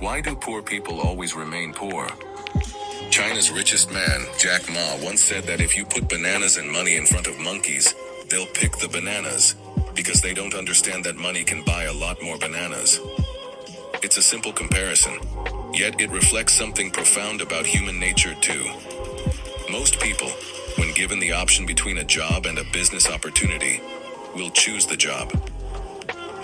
Why do poor people always remain poor? China's richest man, Jack Ma, once said that if you put bananas and money in front of monkeys, they'll pick the bananas, because they don't understand that money can buy a lot more bananas. It's a simple comparison, yet it reflects something profound about human nature too. Most people, when given the option between a job and a business opportunity, will choose the job.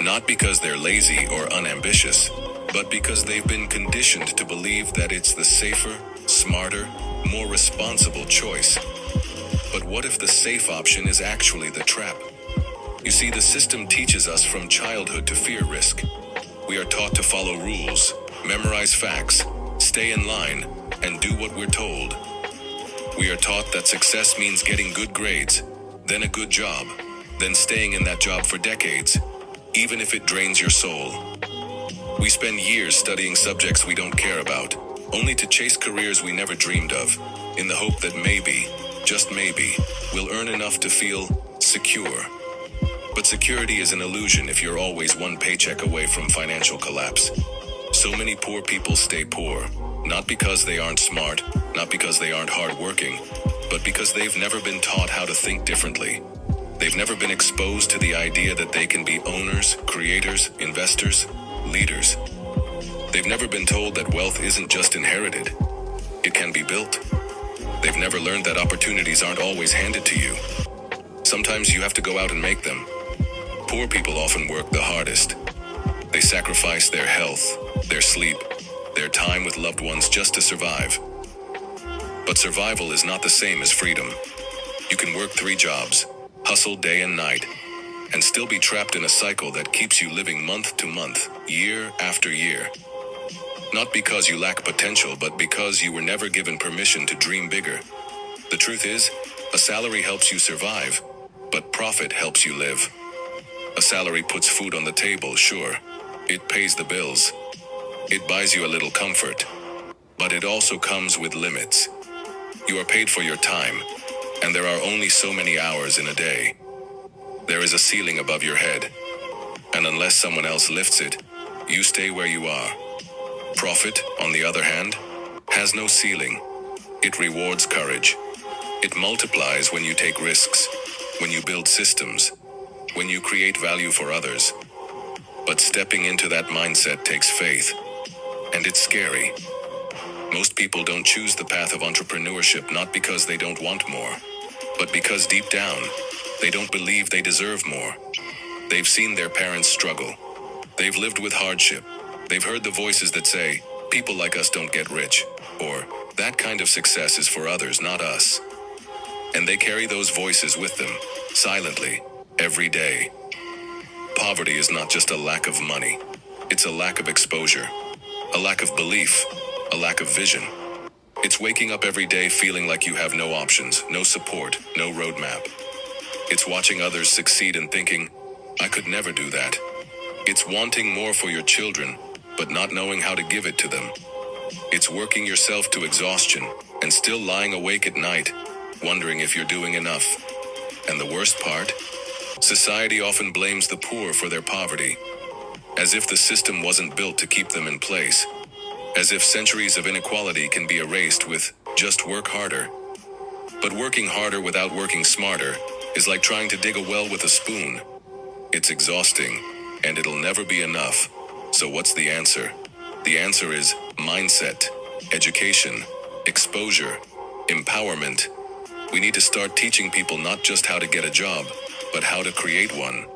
Not because they're lazy or unambitious, but because they've been conditioned to believe that it's the safer, smarter, more responsible choice. But what if the safe option is actually the trap? You see, the system teaches us from childhood to fear risk. We are taught to follow rules, memorize facts, stay in line, and do what we're told. We are taught that success means getting good grades, then a good job, then staying in that job for decades, even if it drains your soul. We spend years studying subjects we don't care about, only to chase careers we never dreamed of, in the hope that maybe, just maybe, we'll earn enough to feel secure. But security is an illusion if you're always one paycheck away from financial collapse. So many poor people stay poor, not because they aren't smart, not because they aren't hardworking, but because they've never been taught how to think differently. They've never been exposed to the idea that they can be owners, creators, investors, leaders. They've never been told that wealth isn't just inherited, it can be built. They've never learned that opportunities aren't always handed to you. Sometimes you have to go out and make them. Poor people often work the hardest. They sacrifice their health, their sleep, their time with loved ones just to survive. But survival is not the same as freedom. You can work 3 jobs, hustle day and night, and still be trapped in a cycle that keeps you living month to month, year after year. Not because you lack potential, but because you were never given permission to dream bigger. The truth is, a salary helps you survive, but profit helps you live. A salary puts food on the table, sure. It pays the bills. It buys you a little comfort. But it also comes with limits. You are paid for your time, and there are only so many hours in a day. There is a ceiling above your head, and unless someone else lifts it, you stay where you are. Profit, on the other hand, has no ceiling. It rewards courage. It multiplies when you take risks, when you build systems, when you create value for others. But stepping into that mindset takes faith, and it's scary. Most people don't choose the path of entrepreneurship not because they don't want more, but because deep down, they don't believe they deserve more. They've seen their parents struggle. They've lived with hardship. They've heard the voices that say, people like us don't get rich, or that kind of success is for others, not us. And they carry those voices with them, silently, every day. Poverty is not just a lack of money. It's a lack of exposure, a lack of belief, a lack of vision. It's waking up every day feeling like you have no options, no support, no roadmap. It's watching others succeed and thinking, I could never do that. It's wanting more for your children, but not knowing how to give it to them. It's working yourself to exhaustion and still lying awake at night, wondering if you're doing enough. And the worst part? Society often blames the poor for their poverty, as if the system wasn't built to keep them in place, as if centuries of inequality can be erased with just work harder. But working harder without working smarter is like trying to dig a well with a spoon. It's exhausting, and it'll never be enough. So what's the answer? The answer is mindset, education, exposure, empowerment. We need to start teaching people not just how to get a job, but how to create one.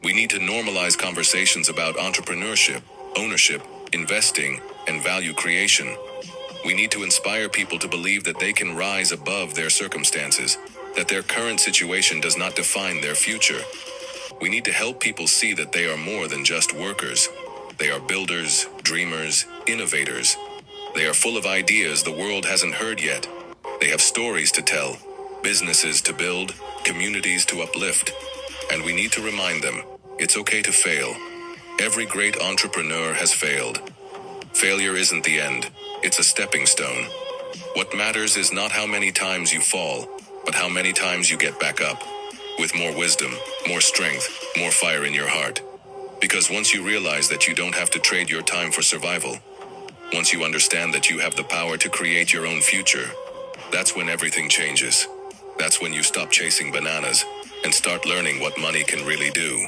We need to normalize conversations about entrepreneurship, ownership, investing, and value creation. We need to inspire people to believe that they can rise above their circumstances, that their current situation does not define their future. We need to help people see that they are more than just workers. They are builders, dreamers, innovators. They are full of ideas the world hasn't heard yet. They have stories to tell, businesses to build, communities to uplift. And we need to remind them, it's okay to fail. Every great entrepreneur has failed. Failure isn't the end, it's a stepping stone. What matters is not how many times you fall, but how many times you get back up. With more wisdom, more strength, more fire in your heart. Because once you realize that you don't have to trade your time for survival, Once you understand that you have the power to create your own future, that's when everything changes. That's when you stop chasing bananas and start learning what money can really do.